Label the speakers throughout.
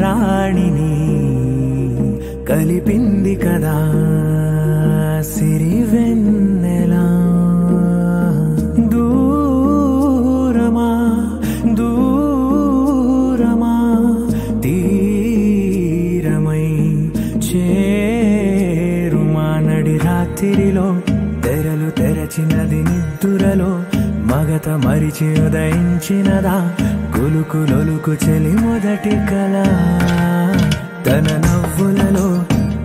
Speaker 1: రాణిని కలిపింది కదా సిరివెన్నెలా. దూరమా దూరమా తీరమై చేరుమా నడి రాత్రిలో తెరలు తెరచినది నిద్దురలో మగత మరిచి ఉదయించినదా కులుకు లొలుకు చెలి మొదటి కళ. తన నవ్వులలో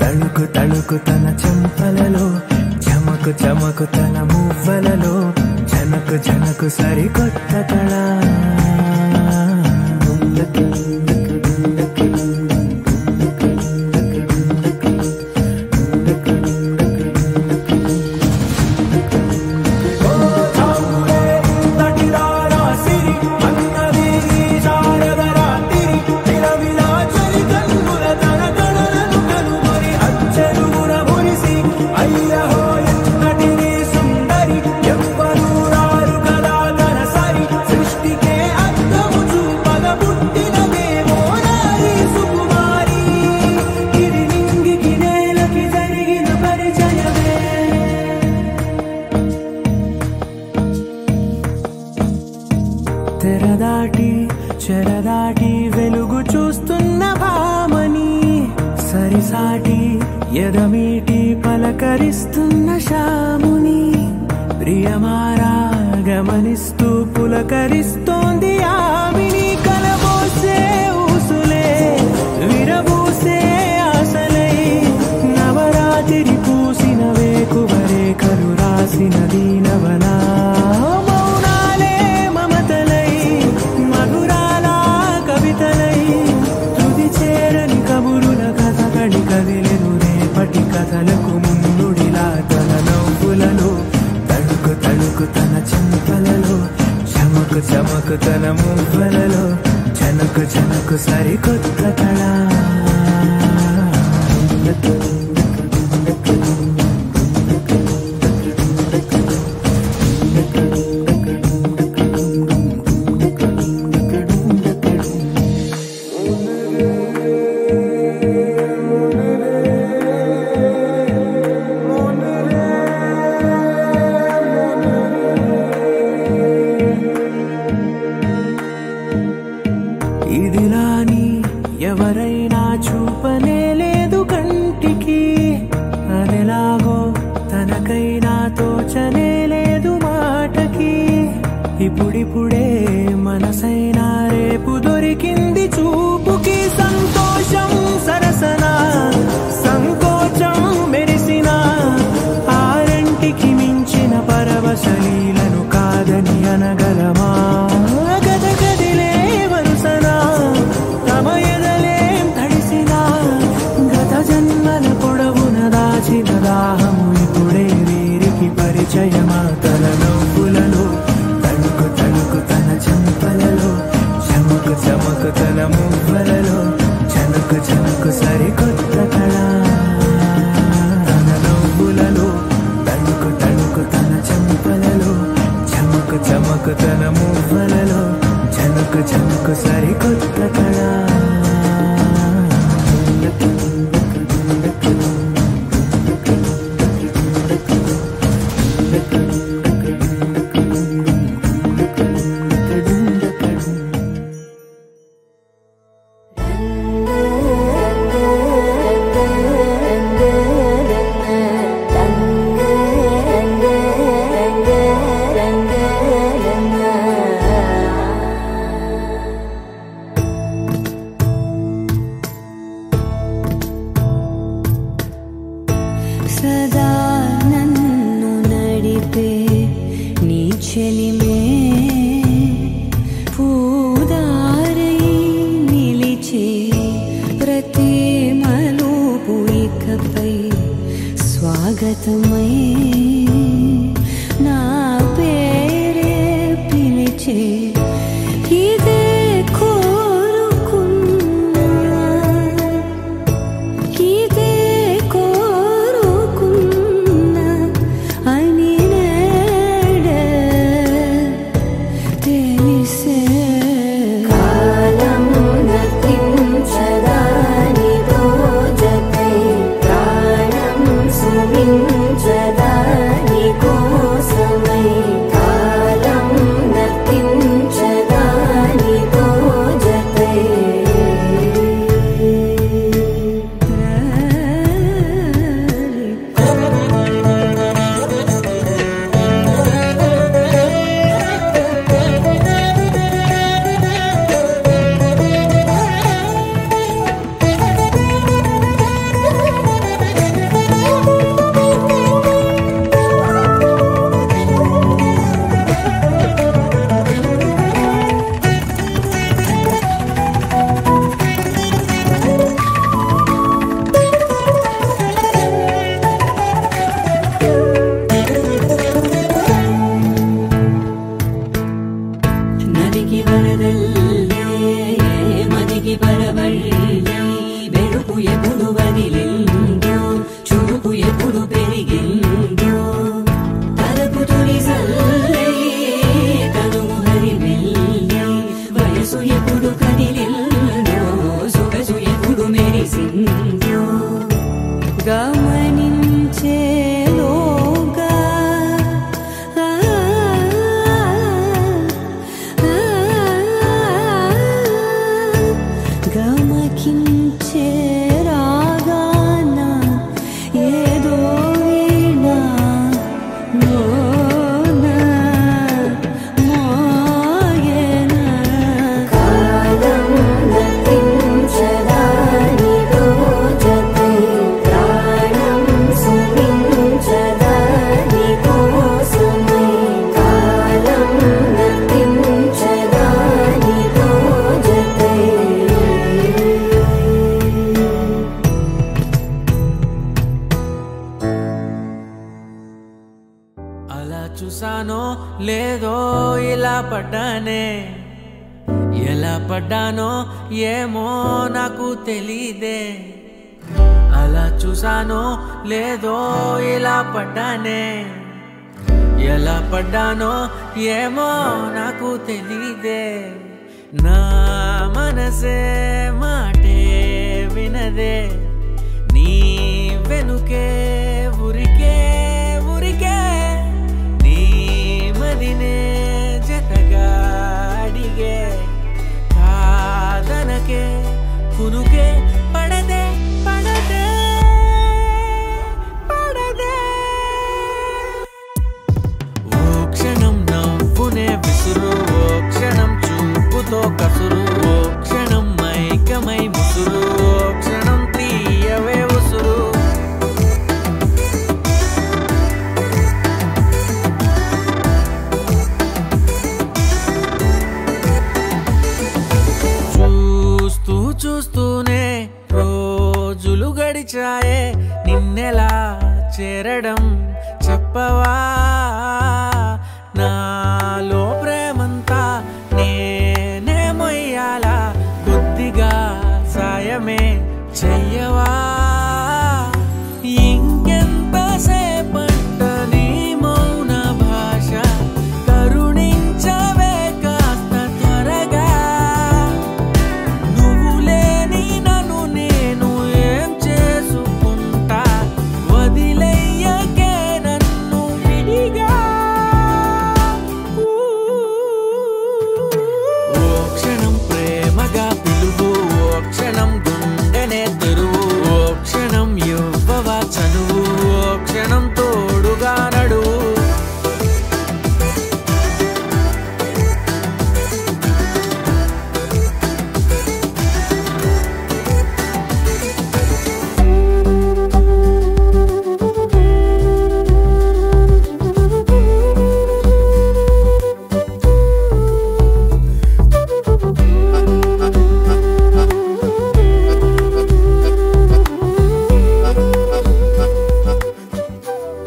Speaker 1: తళుకు తళుకు తన చెంపలలో చమకు చమకు తన మువ్వలలో జనకు జనకు సరికొత్త కళ. తెరదాటి చెరదాటి వెలుగు చూస్తున్న భామని సరిసాటి ఎదమీటి పలకరిస్తున్న శాముని ప్రియమారా గమనిస్తూ పులకరిస్తోంది ఆవిని. కలబోసే ఊసులే విరబూసే ఆశలై నవరాత్రి పూసిన వేకువరేఖలు రాసిన దీనవనా. కదిలెను రేపటి కథలకు ముందుడిలా తన నవ్వులలో తళుకు తళుకు తన చెంపలలో చమకు చమకు తన మువ్వలలో జనకు జనకు సరికొత్త కళ. ఇదిలాని ఎవరైనా చూపనే లేదు కంటికి అదెలాగో తనకైనా తోచనే లేదు మాటకి. ఇప్పుడిప్పుడే మనసైనా రేపు దొరికింది చూపుకి. సంతోషం సరసన సంకోచం మెరిసిన ఆరంటికి మించిన పరవశలీలను కాదని అనగలమా. దాహము ఇప్పుడే వీరికి పరిచయమా. తన నవ్వులలో తణుకు తణుకు తన చెంపలలో చమకు చమకు తన మువ్వలలో జనకు జనకు సరికొత్త కళ. తన నవ్వులలో తణుకు తణుకు తన చెంపలలో చమకు చమకు తన మువ్వలలో జనకు జనకు సరికొత్త కళ.
Speaker 2: సదా నన్ను నడిపే నీ చెలిమే పూదారై నిలిచే ప్రతి మలుపు ఇకపై స్వాగతమై నా పేరే పిలిచే. ఇదే కోరుకున్నా ఇదే తెలిసే కాలము నతించదా గమనించేలోగా గమకించే రాగాన ఏదో వీణ మోన మోయన కాలం నతించదానితో జతై ప్రాణం సుమించదాని కోసమై కాలం నతించదానితో జతై
Speaker 1: అలా చూసానో లేదో ఇలా పడ్డానే ఎలా పడ్డానో ఏమో నాకు తెలీదే అలా చూసానో లేదో ఇలా పడ్డానే ఎలా పడ్డానో ఏమో నాకు తెలీదే నా మనసే మాటే వినదే నీ వెనుకే ఉరికే ఉరికే నీ మదినే జతగా అడిగే కాదనకే కునుకే పడదే పడదే పడదే ఓ క్షణం నవ్వునే విసురు ఓ క్షణం చూపుతో కసురు ఓ క్షణం మైకమై ముసురు ఓ క్షణం తీయవే ఉసురు చూస్తూ చూస్తూనే రోజులు గడిచాయే నిన్నెలా చేరడం చెప్పవా నాలో ప్రేమంతా నేనే మొయ్యాలా కొద్దిగా సాయమే చెయ్యవా ఇంకెంతసేపంట నీ మౌన భాష కరుణించవే కాస్త త్వరగా నువ్వు లేని నన్ను నేను ఏం చేసుకుంటా వదిలేయకే నన్ను విడిగా ఓ క్షణం ప్రేమగా పిలువు ఓ క్షణం గుండెనే తెరువు ఓ క్షణం ఇవ్వవా చనువు ఓ క్షణం తోడుగా నడువు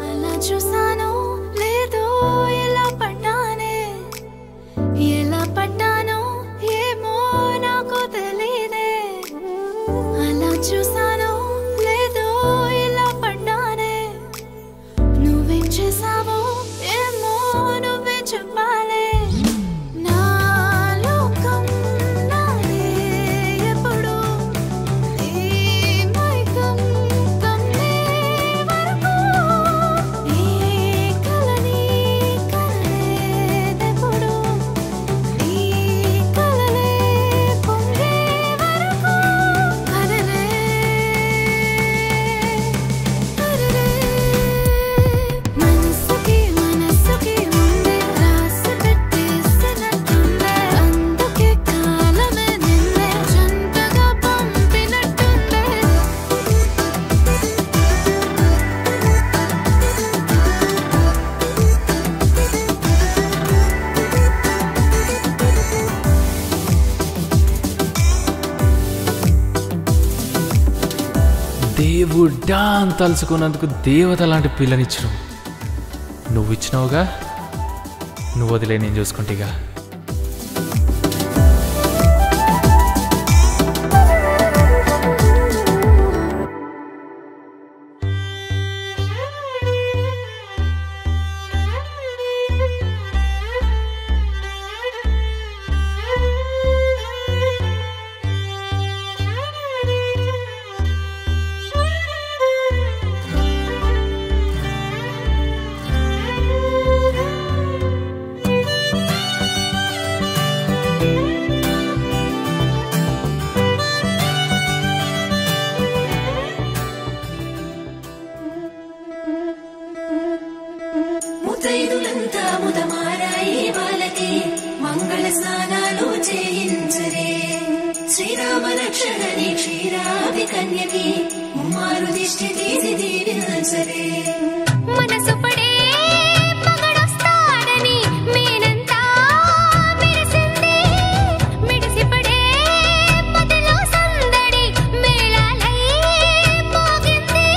Speaker 2: అలా చూసానో లేదో ఎలా పడ్డానే ఎలా పడ్డానో ఏమో నాకు తెలీదే అలా చూసానో లేదో ఎలా పడ్డానే నువ్వేం చేసావో ఏమో నువ్వే చెప్పాలే నా లోకం నాదే ఎప్పుడు నీ మైకం కమ్మే వరకు ఈ కలని కలలేదెప్పుడు ఈ కలలే పొంగే వరకు కదలే కదలే మనసుకి మనసుకి ముందే రాసి పెట్టేసినట్టుందే అందుకే కాలమే నిన్నే జంటగా పంపినట్టుందే
Speaker 3: దేవుడా అని తలుచుకున్నందుకు దేవత లాంటి పిల్లనిచ్చిన నువ్వు ఇచ్చినావుగా నువ్వు వదిలే నేను చూసుకుంటేగా
Speaker 4: ముత్తైదులంతా ముదమారాయి వాళ్ళకి మంగళ స్నానాలు చేయించరే శ్రీరామ రక్షణని క్షీరాది కన్యకి ముమ్మారు దిష్టి తీసి దీవించరే మనసు పడే మగడొస్తాడని మేనంతా మెరిసింది మిడిసిపడే పదిలో సందడి మేళాలై మోగింది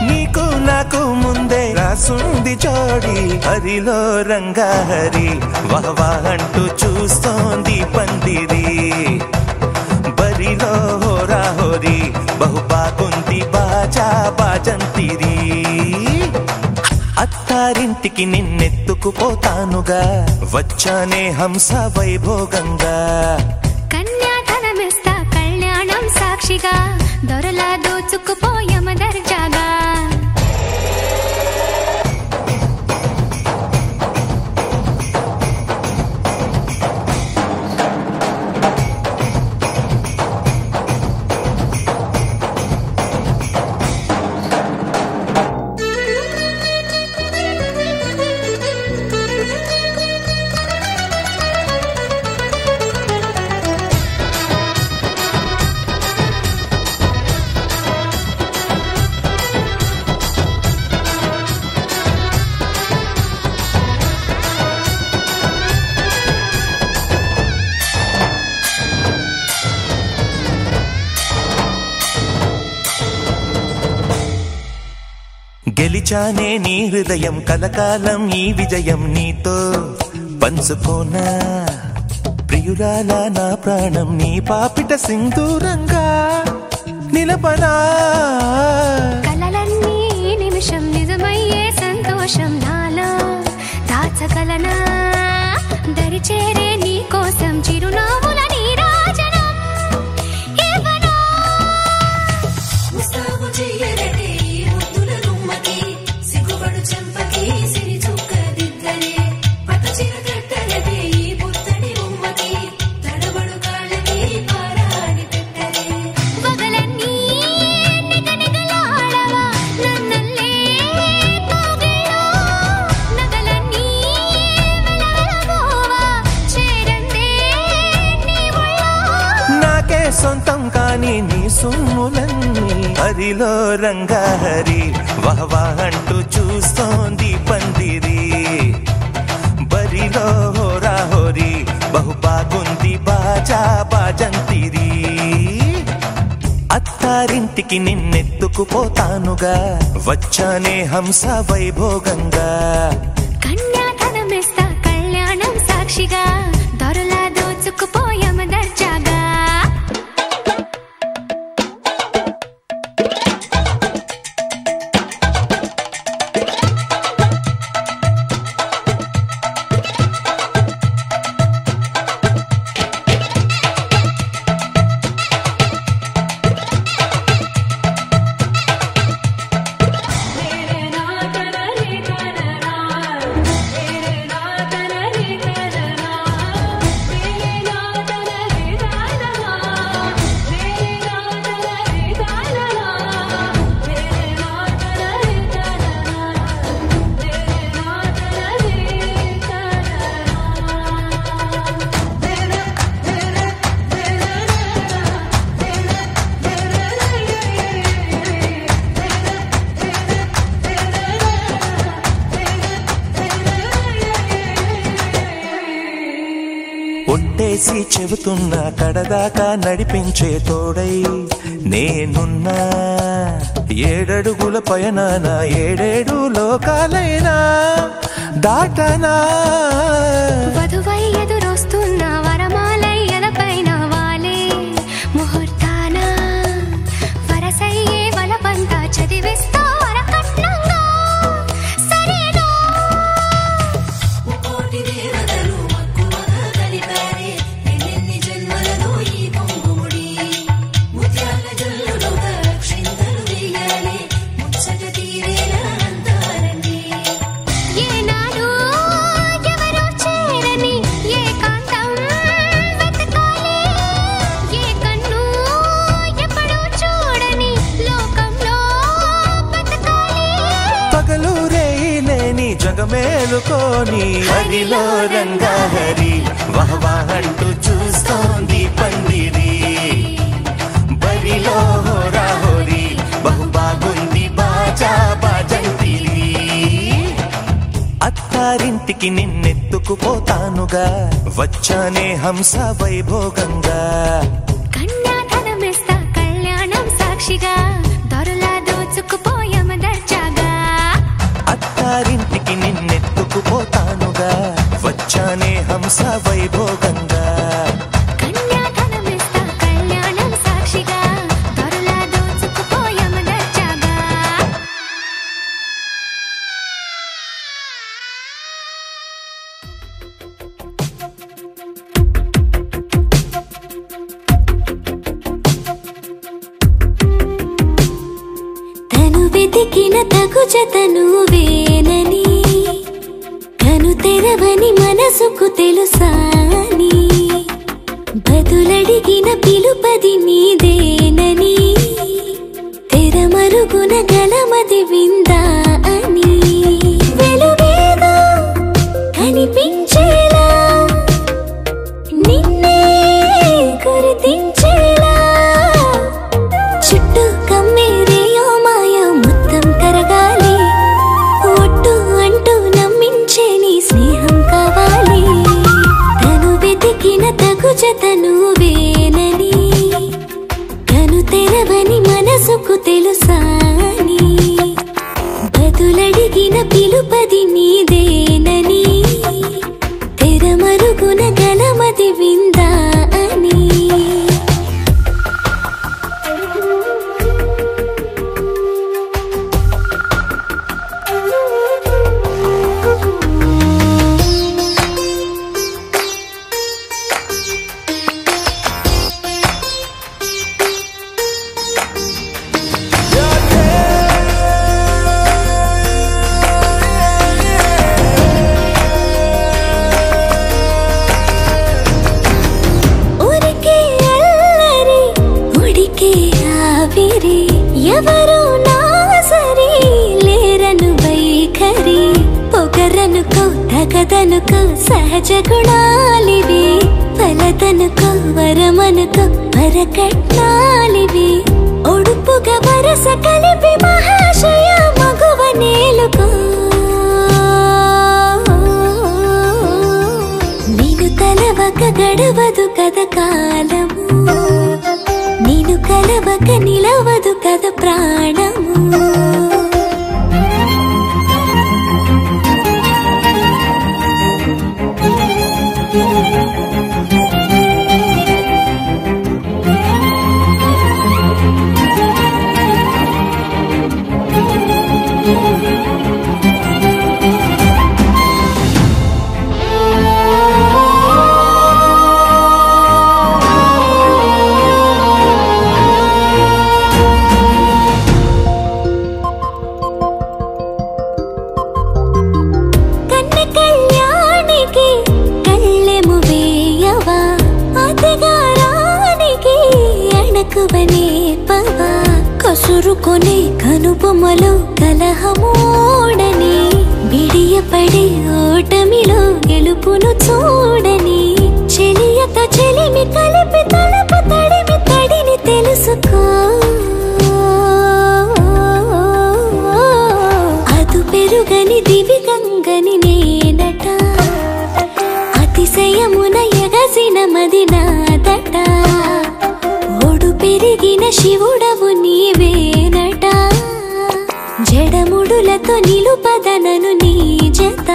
Speaker 5: నీకు నాకు ముందే రాసుంది జోడి హరిలో రంగా హరి వహవా అంటూ చూస్తోంది పందిరి బరిలో హోరా హోరి బహుబాగుంది బాజా బాజంతిరి అత్తారింటికి నిన్నెత్తుకుపోతానుగా వచ్చానే హంస వైభోగంగా
Speaker 4: కన్యాధనమిస్తా కళ్యాణం సాక్షిగా దొరలా దోచుకుపోయమ దర్జాగా
Speaker 5: గెలిచానే నీ హృదయం కలకాలం ఈ విజయం నీతో పంచుకోనా ప్రియురాలా నా ప్రాణం నీ పాపిట సింధూరంగా నిలపనా
Speaker 4: కలలన్నీ నిమిషం నిజమయ్యే సంతోషం నాలో దాచగలనా దరిచేరే నీ కోసం చిరునవ్వుల నీరాజనం ఇవ్వనా ముస్తాబు చెయ్యరటే ఈ ముద్దుల గుమ్మకి సిగ్గుపడు చెంపకి సిరి చుక్క దిద్దరే పట్టు చీర కట్టరటే ఈ పుత్తడి గుమ్మకి తడబడు కాళ్ళకి పారాడి పెట్టరే పగలన్నీ నిగనిగలాడవా నన్నల్లే కోగిలో నగలన్నీ వెలవెలబోవా చేరందే నీ ఒళ్ళో
Speaker 5: నాకే సొంతం కాని నీ సొమ్ములన్నీ హరిలో రంగా హరి వహవా అంటూ చూస్తోంది పందిరి బరిలో హోరా హోరి బహుబాగుంది బాజా బాజంతిరి అత్తారింటికి నిన్నెత్తుకుపోతానుగా వచ్చానే హంస వైభోగంగా
Speaker 4: కన్యాధనమిస్తా కళ్యాణం సాక్షిగా దొరలా దోచుకుపోయమ దర్జాగా
Speaker 5: ఒట్టేసి చెబుతున్నా కడదాకా నడిపించే తోడై నేనున్నా ఏడడుగుల పయనాన ఏడేడు లోకాలైనా దాటనా
Speaker 4: వధువై ఎదురొస్తున్న వరమాలై ఎలపైన వాలే ముహూర్తాన వరసయ్యే వలపంతా చదివిస్తా వరకట్నంగా సరేనా కోటి దేవతలు మక్కువగా కలిపారే ఎన్నెన్ని జన్మలలో ఈ పొంగుముడి ముత్యాల జల్లులుగా క్షింతలు వేయాలి ముచ్చట తీరేలా అంతారండి ఏనాడు ఎవరో చేరని ఏకాంతం
Speaker 5: జగమేలుకోని హరిలో రంగాహరి వహవాహంటూ చూస్తోంది పందిరి బరిలో హోరాహోరి బహు బాగుంది బాజా బాజంతిరి అత్తారింటికి నిన్నెత్తుకుపోతానుగా వచ్చానే హంస వైభోగంగా
Speaker 2: కన్యాధనమిస్తా కళ్యాణం సాక్షిగా దొరలా దోచుకుపోయామ దర్జాగా
Speaker 5: అత్తారింటికి నిన్నెత్తుకుపోతానుగా వచ్చానే హంస వైభోగంగా
Speaker 2: కన్యాధనమిస్తా కళ్యాణం సాక్షిగా దొరలా దోచుకుపోయామ దర్జాగా తను వెతికిన తగు జతను వేనని కను తెరవని మనసుకు తెలుసాని బదులడిగిన పిలుపది నీదేనని తెరమరుగున గలమది విందా అని వెలుగేదో కనిపించేలా నిన్నే గుర్తించేలా చుట్టూ కమ్మేరేయో మాయా మొత్తం కరగాలి ఒట్టు అంటూ నమ్మించే నీ స్నేహం కావాలి తను వెతికిన తగు జతను వేనని కను తెరవని మనసుకు తెలుసాని బదులడిగిన పిలుపది నీదేనని తెరమరుగున గలమది విందా అని ఊరికే అల్లరి ఉడికే ఆవిరి ఎవరు నా సరి లేరను వైఖరి పొగరనుకో తగదనుకో సహజ గుణాలివి ఫలదనుకో వరమనుకో వరకట్నాలివి ఒడుపుగా వరస కలిపి మహాశయ మగువ నేలుకో నేను తలవక గడవదు కద కాలము నేను కలవక నిలవదు కద ప్రాణము కన్నె కళ్యాణికి కళ్ళెము వేయవా అతగారానికి అణకువనే పవా కసురుకొనే కనుబొమ్మలో కలహమోడని బిడియపడే ఓటమిలో గెలుపును చూడని చెలియతో చెలిమి కలిపి తలపు తడిమి తడిని తెలుసుకో అదు పెరుగని దివి గంగని నేనట అతిశయమున ఎగసిన మది నాదట ఓడు పెరిగిన శివుడవు నీవేనట జడముడులతో నిలుపదనను నీ జత